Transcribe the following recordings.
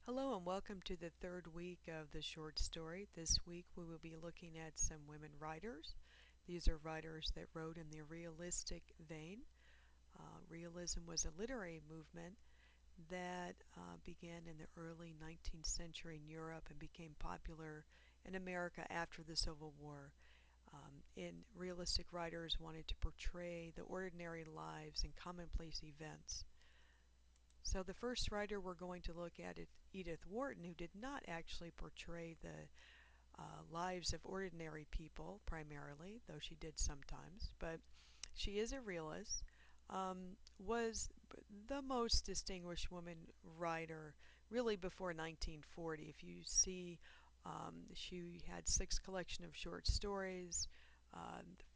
Hello and welcome to the third week of the short story. This week we will be looking at some women writers. These are writers that wrote in the realistic vein. Realism was a literary movement that began in the early 19th century in Europe and became popular in America after the Civil War. And realistic writers wanted to portray the ordinary lives and commonplace events. So the first writer we're going to look at is Edith Wharton, who did not actually portray the lives of ordinary people primarily, though she did sometimes. But she is a realist. Was the most distinguished woman writer really before 1940. If you see, she had six collection of short stories,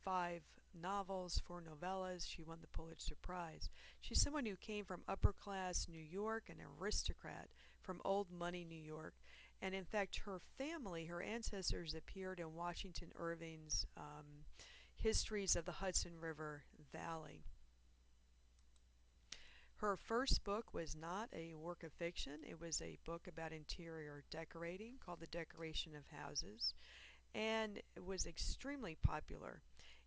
five novels, four novellas. She won the Pulitzer Prize. She's someone who came from upper class New York, an aristocrat from old money New York. And in fact, her family, her ancestors appeared in Washington Irving's Histories of the Hudson River Valley. Her first book was not a work of fiction. It was a book about interior decorating called The Decoration of Houses, and it was extremely popular.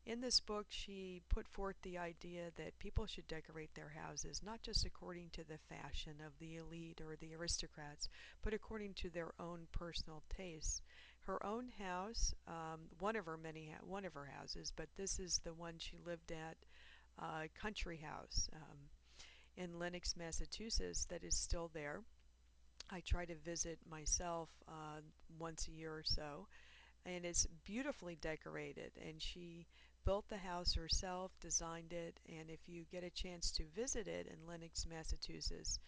In this book, she put forth the idea that people should decorate their houses not just according to the fashion of the elite or the aristocrats, but according to their own personal tastes. Her own house, one of her houses, but this is the one she lived at, country house in Lenox, Massachusetts, that is still there. I try to visit myself once a year or so, and it's beautifully decorated. And she built the house herself, designed it, and if you get a chance to visit it in Lenox, Massachusetts,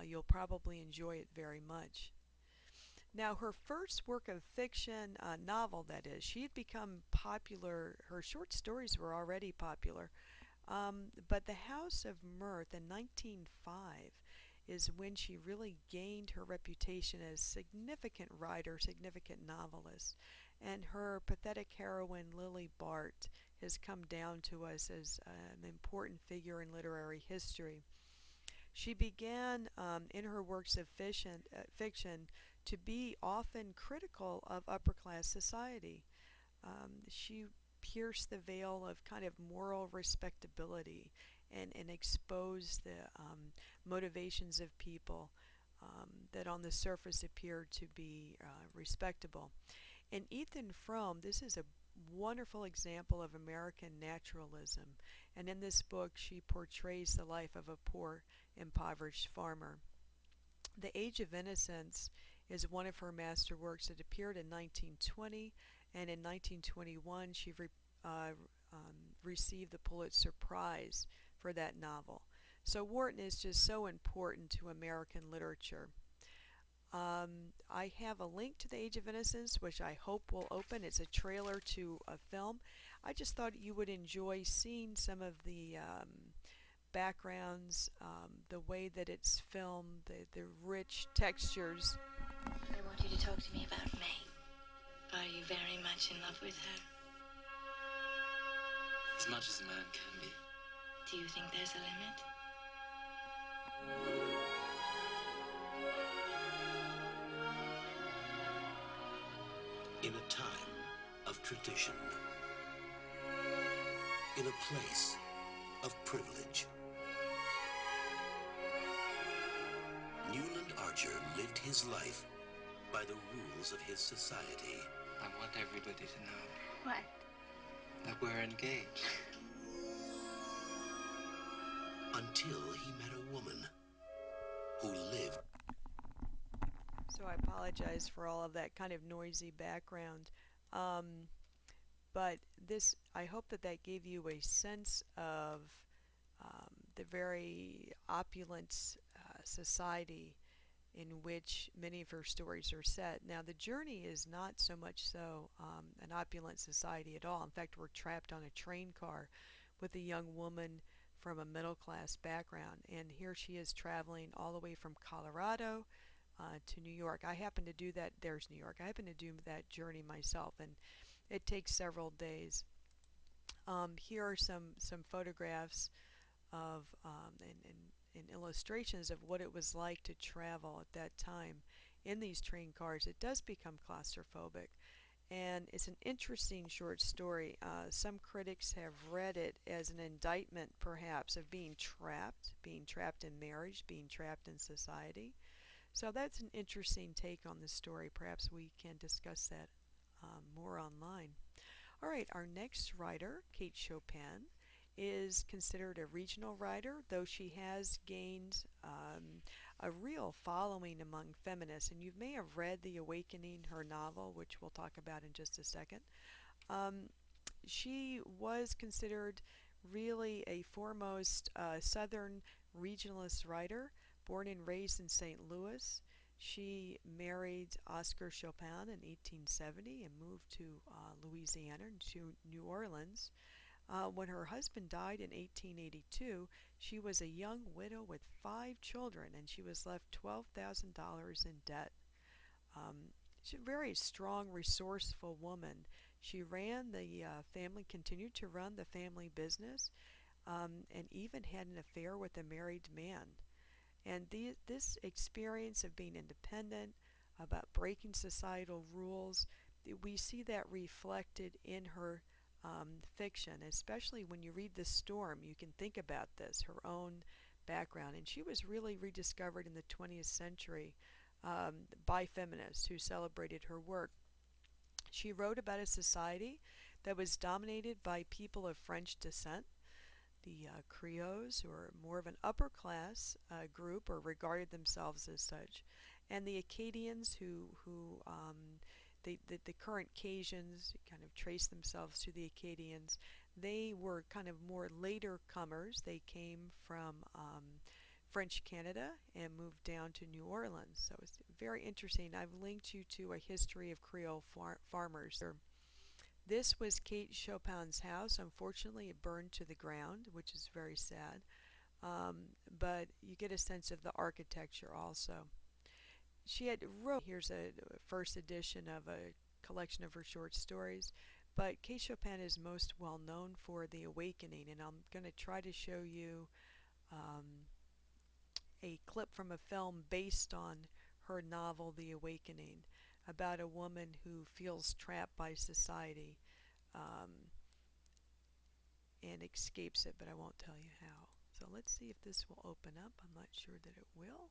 you'll probably enjoy it very much. Now, her first work of fiction, novel that is, she had become popular. Her short stories were already popular, but The House of Mirth in 1905 is when she really gained her reputation as significant writer, significant novelist. And her pathetic heroine, Lily Bart, has come down to us as an important figure in literary history. She began in her works of fiction to be often critical of upper class society. She pierced the veil of kind of moral respectability and exposed the motivations of people that on the surface appeared to be respectable. And Ethan Frome, this is a wonderful example of American naturalism. And in this book, she portrays the life of a poor, impoverished farmer. The Age of Innocence is one of her masterworks. It appeared in 1920, and in 1921 she received the Pulitzer Prize for that novel. So Wharton is just so important to American literature. I have a link to The Age of Innocence, which I hope will open. It's a trailer to a film. I just thought you would enjoy seeing some of the backgrounds, the way that it's filmed, the rich textures. I want you to talk to me about May. Are you very much in love with her? As much as a man can be. Do you think there's a limit? In a time of tradition, in a place of privilege, Newland Archer lived his life by the rules of his society. I want everybody to know What? that we're engaged. Until he met a woman who lived. So I apologize for all of that kind of noisy background. Um, but this, I hope that that gave you a sense of the very opulent society in which many of her stories are set. Now, the journey is not so much so an opulent society at all. In fact, we're trapped on a train car with a young woman from a middle class background, and here she is traveling all the way from Colorado to New York. I happen to do that. There's New York. I happen to do that journey myself, and it takes several days. Here are some photographs of and illustrations of what it was like to travel at that time in these train cars, it does become claustrophobic. And it's an interesting short story. Some critics have read it as an indictment, perhaps, of being trapped in marriage, being trapped in society. So that's an interesting take on the story. Perhaps we can discuss that more online. All right, our next writer, Kate Chopin, is considered a regional writer, though she has gained a real following among feminists. And you may have read The Awakening, her novel, which we'll talk about in just a second. Um, she was considered really a foremost Southern regionalist writer, born and raised in St. Louis. She married Oscar Chopin in 1870 and moved to Louisiana, to New Orleans. When her husband died in 1882, she was a young widow with 5 children, and she was left $12,000 in debt. She's a very strong, resourceful woman. She ran the family, continued to run the family business, and even had an affair with a married man. And this experience of being independent, about breaking societal rules, we see that reflected in her fiction, especially when you read The Storm. You can think about this, her own background. And she was really rediscovered in the 20th century by feminists who celebrated her work. She wrote about a society that was dominated by people of French descent, the Creoles, who are more of an upper class group or regarded themselves as such, and the Acadians, the current Cajuns kind of trace themselves to the Acadians. They were kind of more later comers. They came from French Canada and moved down to New Orleans. So it's very interesting. I've linked you to a history of Creole farmers. This was Kate Chopin's house. Unfortunately, it burned to the ground, which is very sad. But you get a sense of the architecture also. She had wrote, here's a first edition of a collection of her short stories, but Kate Chopin is most well known for The Awakening, and I'm going to try to show you um, a clip from a film based on her novel The Awakening, about a woman who feels trapped by society um, and escapes it, but I won't tell you how. So let's see if this will open up. I'm not sure that it will.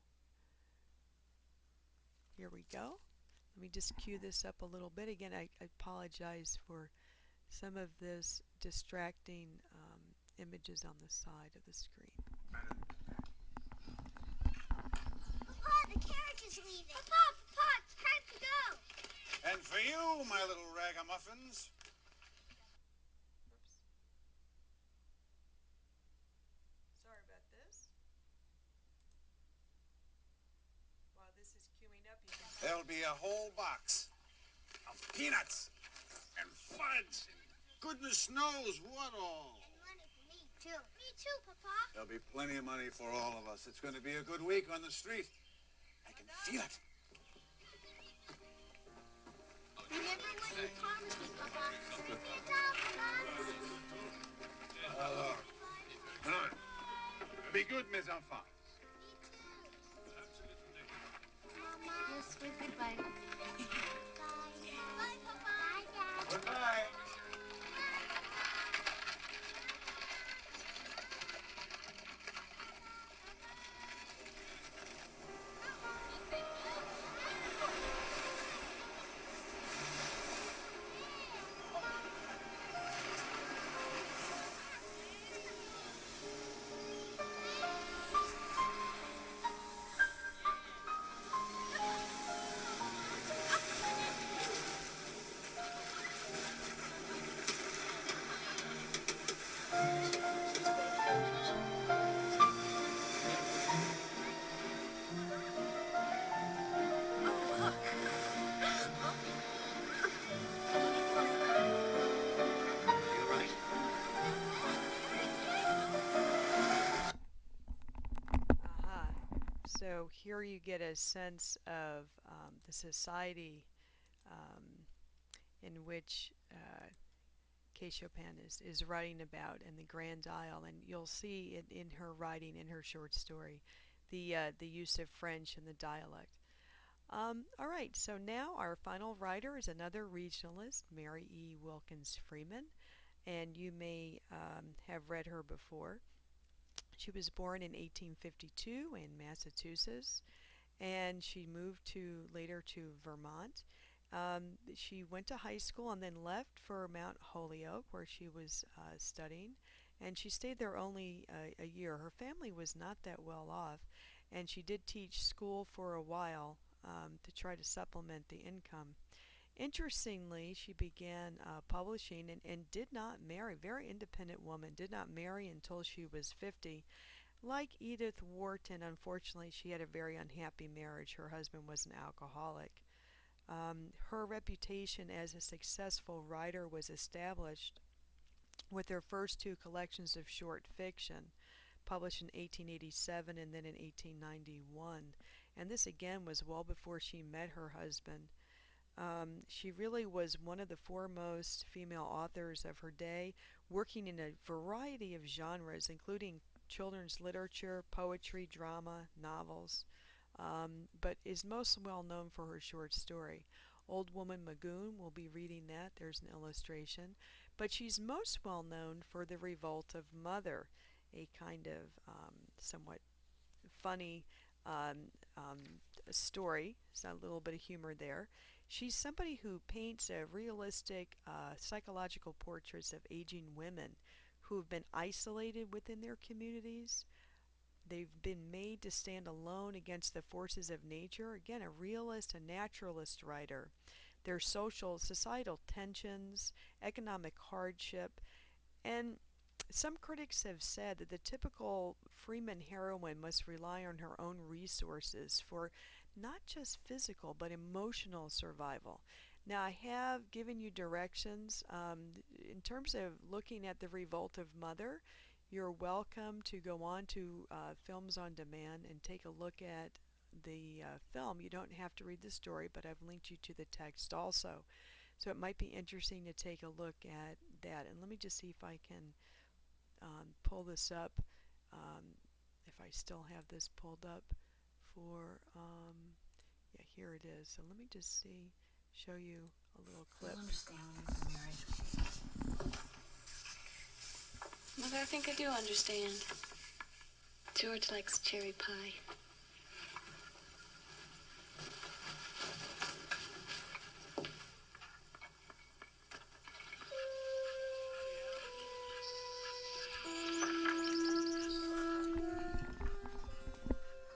Here we go. Let me just cue this up a little bit. Again, I apologize for some of this distracting images on the side of the screen. Papa, the carriage is leaving. Papa, it's time to go. And for you, my little ragamuffins. Oops. Sorry about this. While this is queuing up, you can see. There'll be a whole box of peanuts and fudge and goodness knows what all. And money for me, too. Me too, Papa. There'll be plenty of money for all of us. It's going to be a good week on the street. I can feel it. Remember what you promised me, Papa. Bring me a doll, Papa. Alors, be good, mes enfants. Me too. Mama. Yes, wave goodbye. Bye. Bye, Papa. Bye, Dad. Goodbye. You're right. Aha. So here you get a sense of the society in which Kay Chopin is writing about in the Grand Isle, and you'll see it in her writing in her short story, the use of French and the dialect. All right, so now our final writer is another regionalist, Mary E. Wilkins Freeman, and you may have read her before. She was born in 1852 in Massachusetts, and she moved to later to Vermont. She went to high school and then left for Mount Holyoke, where she was studying, and she stayed there only a year. Her family was not that well off, and she did teach school for a while to try to supplement the income. Interestingly, she began publishing and did not marry, very independent woman, did not marry until she was 50. Like Edith Wharton, unfortunately, she had a very unhappy marriage. Her husband was an alcoholic. Her reputation as a successful writer was established with her first two collections of short fiction, published in 1887 and then in 1891. And this again was well before she met her husband. She really was one of the foremost female authors of her day, working in a variety of genres, including children's literature, poetry, drama, novels, but is most well known for her short story. Old Woman Magoon, we'll be reading that. There's an illustration. But she's most well known for The Revolt of Mother, a kind of somewhat funny um, um, story. So a little bit of humor there. She's somebody who paints a realistic psychological portraits of aging women who have been isolated within their communities. They've been made to stand alone against the forces of nature. Again, a realist, a naturalist writer. Their social, societal tensions, economic hardship, and some critics have said that the typical Freeman heroine must rely on her own resources for not just physical but emotional survival. Now, I have given you directions in terms of looking at the Revolt of Mother. You're welcome to go on to Films on Demand and take a look at the film. You don't have to read the story, but I've linked you to the text also. So it might be interesting to take a look at that. And let me just see if I can pull this up, um, if I still have this pulled up for, yeah, here it is. So let me just see, show you a little I clip. don't understand when you're married. Mother, I think I do understand. George likes cherry pie.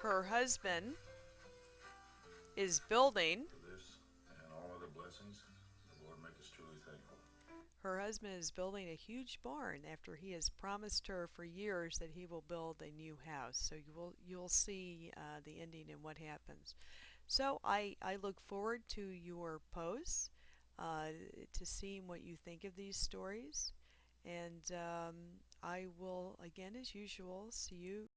Her husband is building For this and all other blessings, the Lord make us truly thankful. her husband is building a huge barn after he has promised her for years that he will build a new house. So you'll see the ending and what happens. So I look forward to your posts, to seeing what you think of these stories. And I will, again, as usual, see you